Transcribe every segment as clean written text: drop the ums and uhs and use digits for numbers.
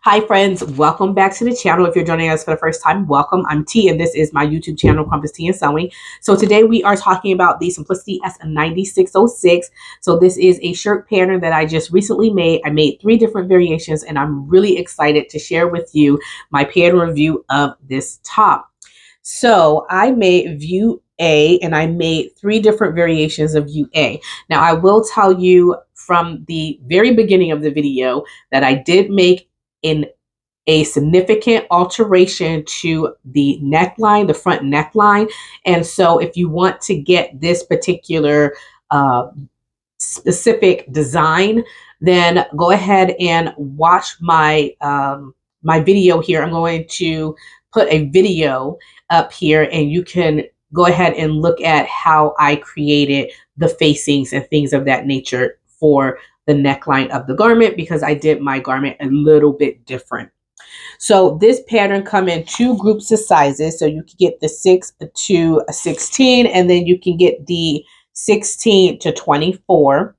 Hi friends, welcome back to the channel. If you're joining us for the first time, welcome. I'm T and this is my YouTube channel, Compass T and Sewing. So today we are talking about the Simplicity S9606. So this is a shirt pattern that I just recently made. I made 3 different variations and I'm really excited to share with you my pattern review of this top. So I made view A and I made 3 different variations of view A. Now I will tell you from the very beginning of the video that I did make a significant alteration to the neckline, the front neckline. And so if you want to get this particular specific design, then go ahead and watch my my video here. I'm going to put a video up here and you can go ahead and look at how I created the facings and things of that nature for the neckline of the garment, because I did my garment a little bit different. So this pattern come in 2 groups of sizes. So you can get the 6 to 16 and then you can get the 16 to 24.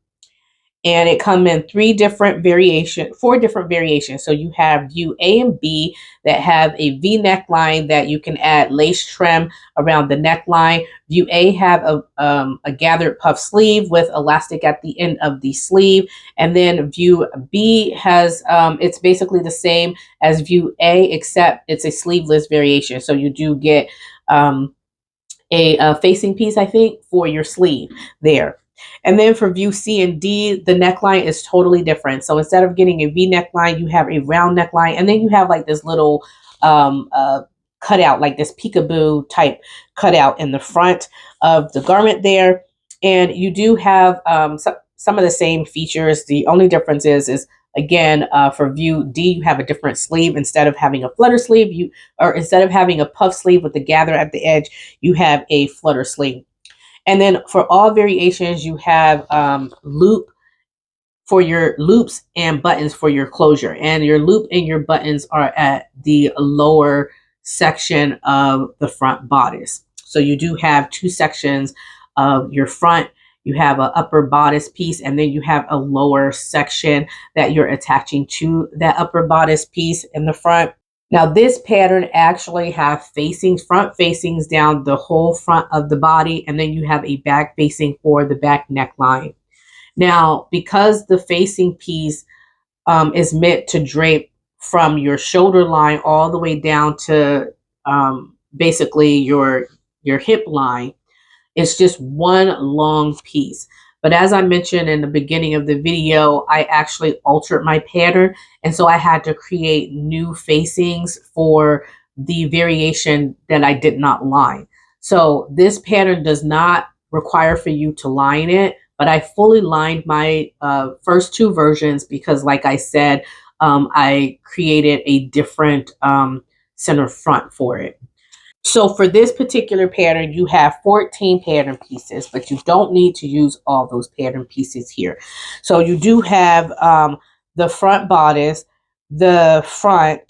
And it come in 4 different variations. So you have view A and B that have a V neckline that you can add lace trim around the neckline. View A have a gathered puff sleeve with elastic at the end of the sleeve. And then view B has, it's basically the same as view A, except it's a sleeveless variation. So you do get a facing piece, I think, for your sleeve there. And then for view C and D, the neckline is totally different. So instead of getting a V neckline, you have a round neckline. And then you have like this little cutout, like this peekaboo type cutout in the front of the garment there. And you do have some of the same features. The only difference is again, for view D, you have a different sleeve. Instead of having a flutter sleeve, instead of having a puff sleeve with the gather at the edge, you have a flutter sleeve. And then for all variations, you have loop for your loops and buttons for your closure. And your loop and your buttons are at the lower section of the front bodice. So you do have 2 sections of your front. You have an upper bodice piece, and then you have a lower section that you're attaching to that upper bodice piece in the front. Now this pattern actually have facings, front facings down the whole front of the body, and then you have a back facing for the back neckline. Now, because the facing piece is meant to drape from your shoulder line all the way down to basically your hip line, it's just one long piece. But as I mentioned in the beginning of the video, I actually altered my pattern. And so I had to create new facings for the variation that I did not line. So this pattern does not require for you to line it, but I fully lined my first 2 versions because, like I said, I created a different center front for it. So for this particular pattern, you have 14 pattern pieces, but you don't need to use all those pattern pieces here. So you do have the front bodice, the front,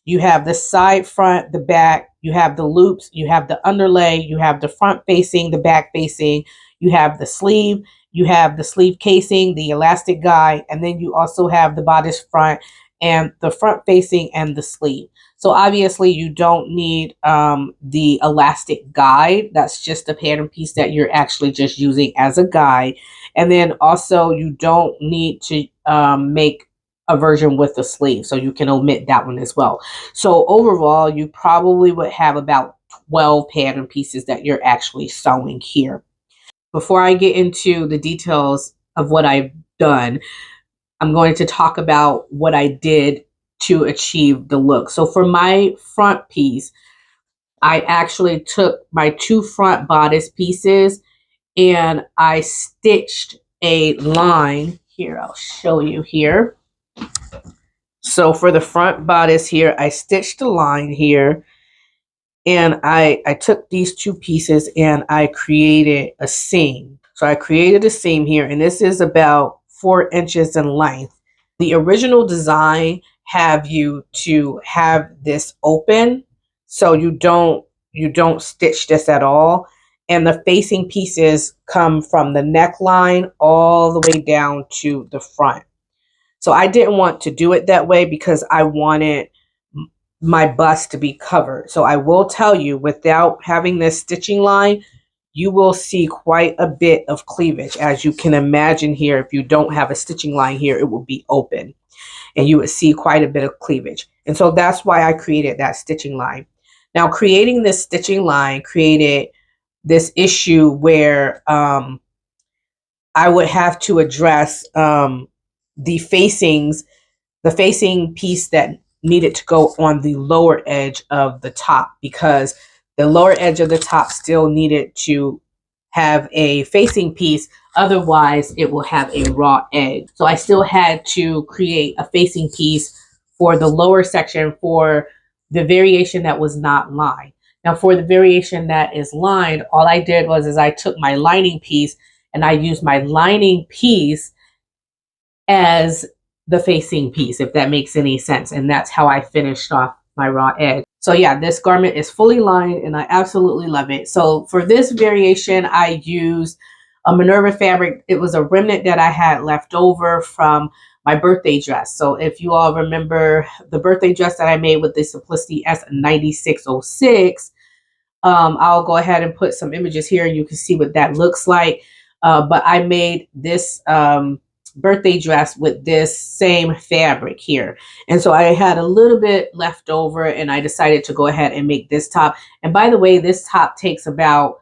you have the side front, the back, you have the loops, you have the underlay, you have the front facing, the back facing, you have the sleeve, you have the sleeve casing, the elastic guide, and then you also have the bodice front and the front facing and the sleeve. So obviously you don't need the elastic guide. That's just a pattern piece that you're actually just using as a guide. And then also you don't need to make a version with the sleeve. So you can omit that one as well. So overall, you probably would have about 12 pattern pieces that you're actually sewing here. Before I get into the details of what I've done, I'm going to talk about what I did to achieve the look. So for my front piece, I actually took my 2 front bodice pieces and I stitched a line here. I'll show you here. So for the front bodice here, I stitched a line here and I took these 2 pieces and I created a seam. So I created a seam here, and this is about 4 inches in length. The original design have you to have this open, so you don't stitch this at all, and the facing pieces come from the neckline all the way down to the front. So I didn't want to do it that way because I wanted my bust to be covered. So I will tell you, without having this stitching line, you will see quite a bit of cleavage. As you can imagine here, if you don't have a stitching line here, it will be open and you would see quite a bit of cleavage. And so that's why I created that stitching line. Now, creating this stitching line created this issue where I would have to address the facing piece that needed to go on the lower edge of the top, because the lower edge of the top still needed to have a facing piece. Otherwise, it will have a raw edge. So I still had to create a facing piece for the lower section for the variation that was not lined. Now, for the variation that is lined, all I did was I took my lining piece and I used my lining piece as the facing piece, if that makes any sense. And that's how I finished off my raw edge. So yeah, this garment is fully lined and I absolutely love it. So for this variation, I used a Minerva fabric. It was a remnant that I had left over from my birthday dress. So if you all remember the birthday dress that I made with the Simplicity S9606, I'll go ahead and put some images here and you can see what that looks like. But I made this birthday dress with this same fabric here. And so I had a little bit left over and I decided to go ahead and make this top. And by the way, this top takes about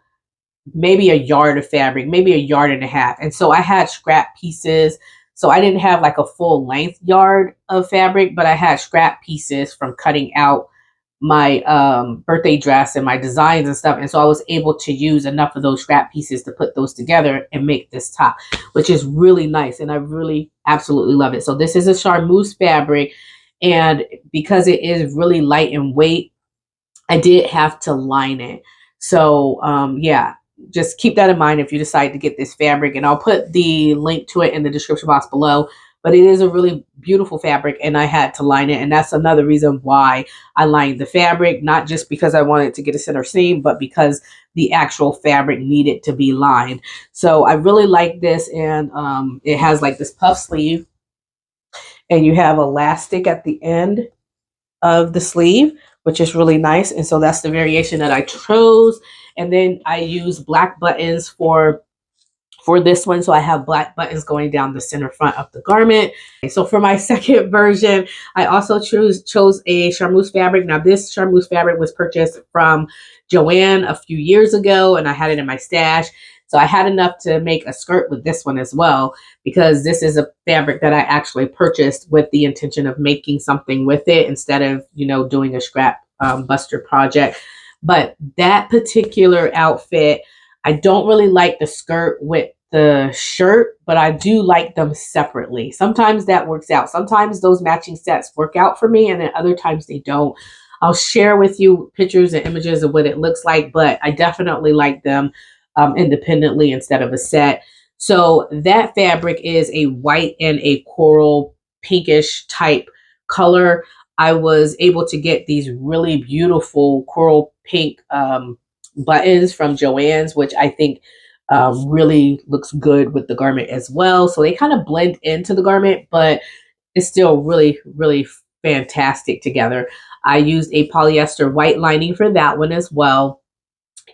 maybe a yard of fabric, maybe a yard and a half. And so I had scrap pieces. So I didn't have like a full length yard of fabric, but I had scrap pieces from cutting out my birthday dress and my designs and stuff. And so I was able to use enough of those scrap pieces to put those together and make this top, which is really nice. And I really absolutely love it. So this is a charmeuse fabric. And because it is really light in weight, I did have to line it. So yeah, just keep that in mind if you decide to get this fabric. And I'll put the link to it in the description box below. But it is a really beautiful fabric and I had to line it. And that's another reason why I lined the fabric, not just because I wanted to get a center seam, but because the actual fabric needed to be lined. So I really like this. And it has like this puff sleeve and you have elastic at the end of the sleeve, which is really nice. And so that's the variation that I chose. And then I use black buttons for this one. So I have black buttons going down the center front of the garment. So for my second version, I also chose a charmeuse fabric. Now this charmeuse fabric was purchased from Joann a few years ago and I had it in my stash. So I had enough to make a skirt with this one as well, because this is a fabric that I actually purchased with the intention of making something with it instead of, you know, doing a scrap buster project. But that particular outfit, I don't really like the skirt with the shirt, but I do like them separately. Sometimes that works out. Sometimes those matching sets work out for me and then other times they don't. I'll share with you pictures and images of what it looks like, but I definitely like them independently instead of a set. So that fabric is a white and a coral pinkish type color. I was able to get these really beautiful coral pink buttons from Joann's, which I think really looks good with the garment as well. So they kind of blend into the garment, but it's still really, really fantastic together. I used a polyester white lining for that one as well.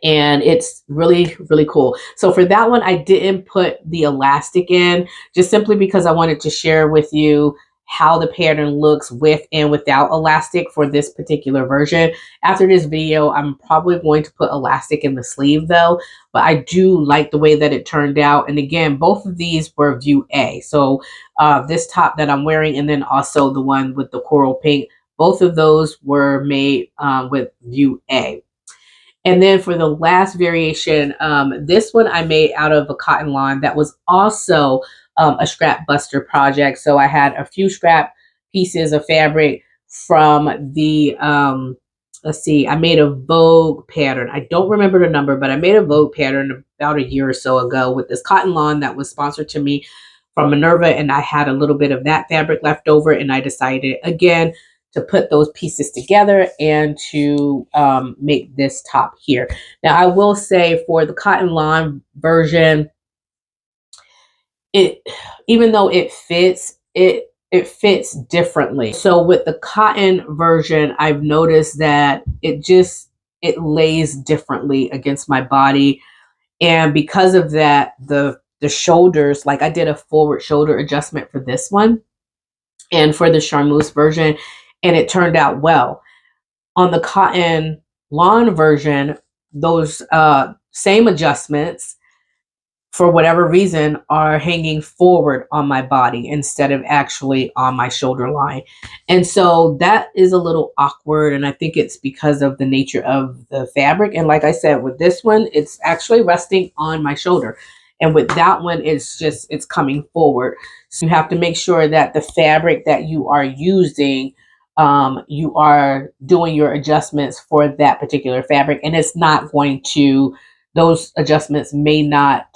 And it's really, really cool. So for that one, I didn't put the elastic in just simply because I wanted to share with you how the pattern looks with and without elastic for this particular version. After this video, I'm probably going to put elastic in the sleeve though, but I do like the way that it turned out. And again, both of these were view A. So this top that I'm wearing and then also the one with the coral pink, both of those were made with view A. And then for the last variation, this one I made out of a cotton lawn that was also a scrap buster project. So I had a few scrap pieces of fabric from the, let's see, I made a Vogue pattern. I don't remember the number, but I made a Vogue pattern about a year or so ago with this cotton lawn that was sponsored to me from Minerva. And I had a little bit of that fabric left over. And I decided again to put those pieces together and to make this top here. Now I will say for the cotton lawn version, even though it fits, it it fits differently. So with the cotton version, I've noticed that it lays differently against my body. And because of that, the shoulders, like I did a forward shoulder adjustment for this one and for the charmeuse version, and it turned out well. On the cotton lawn version, those same adjustments, for whatever reason, are hanging forward on my body instead of actually on my shoulder line. And so that is a little awkward. And I think it's because of the nature of the fabric. And like I said, with this one, it's actually resting on my shoulder. And with that one, it's coming forward. So you have to make sure that the fabric that you are using, you are doing your adjustments for that particular fabric. And it's not going to, those adjustments may not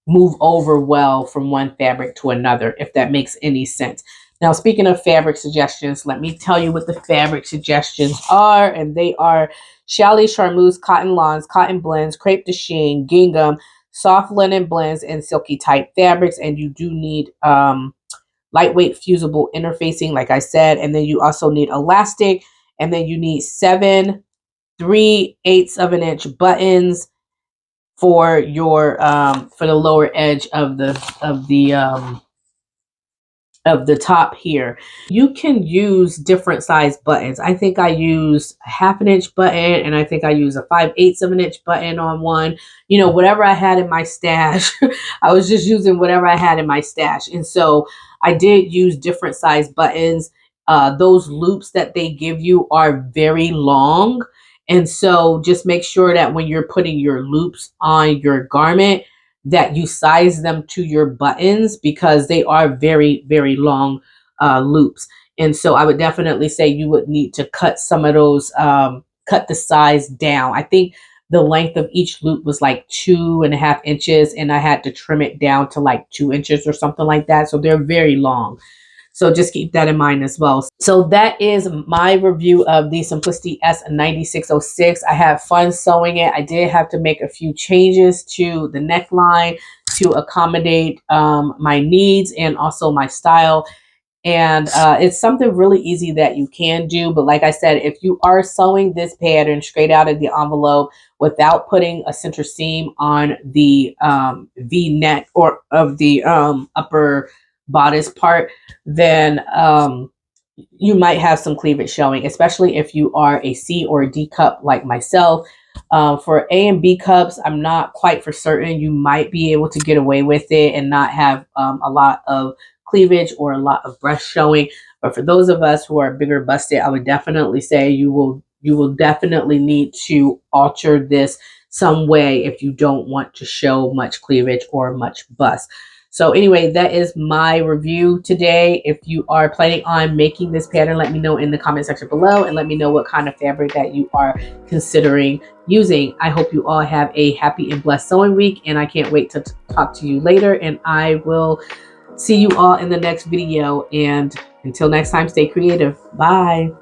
move over well from one fabric to another, if that makes any sense. Now, speaking of fabric suggestions, let me tell you what the fabric suggestions are. And they are challis, charmeuse, cotton lawns, cotton blends, crepe de chine, gingham, soft linen blends, and silky type fabrics. And you do need lightweight fusible interfacing, like I said. And then you also need elastic. And then you need 7 3/8 of an inch buttons for your for the lower edge of the top here. You can use different size buttons. I think I use a 1/2 inch button, and I think I use a 5/8 of an inch button on one. You know, whatever I had in my stash. I was just using whatever I had in my stash. And so I did use different size buttons. Those loops that they give you are very long. And so just make sure that when you're putting your loops on your garment, that you size them to your buttons, because they are very, very long loops. And so I would definitely say you would need to cut some of those, cut the size down. I think the length of each loop was like 2.5 inches, and I had to trim it down to like 2 inches or something like that. So they're very long. So just keep that in mind as well. So that is my review of the Simplicity S9606. I had fun sewing it. I did have to make a few changes to the neckline to accommodate my needs and also my style. And it's something really easy that you can do. But like I said, if you are sewing this pattern straight out of the envelope without putting a center seam on the V-neck or of the upper bodice part, then you might have some cleavage showing, especially if you are a C or a D cup like myself. For A and B cups, I'm not quite for certain. You might be able to get away with it and not have a lot of cleavage or a lot of breast showing. But for those of us who are bigger busted, I would definitely say you will definitely need to alter this some way if you don't want to show much cleavage or much bust. So anyway, that is my review today. If you are planning on making this pattern, let me know in the comment section below, and let me know what kind of fabric that you are considering using. I hope you all have a happy and blessed sewing week, and I can't wait to talk to you later, and I will see you all in the next video. And until next time, stay creative. Bye.